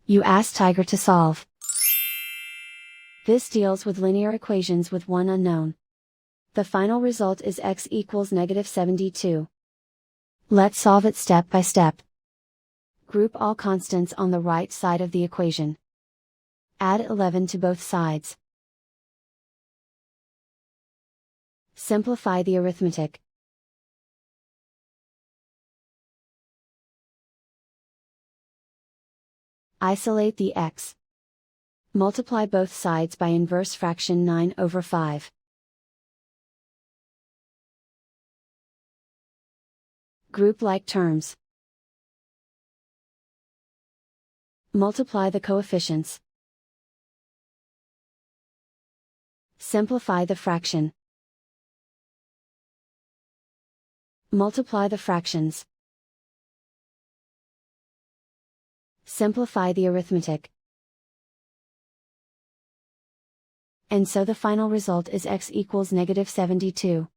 You ask Tiger to solve. This deals with linear equations with one unknown. The final result is x equals -72. Let's solve it step by step. Group all constants on the right side of the equation. Add 11 to both sides. Simplify the arithmetic. Isolate the x. Multiply both sides by inverse fraction 9/5. Group like terms. Multiply the coefficients. Simplify the fraction. Multiply the fractions. Simplify the arithmetic. And so the final result is x equals -72.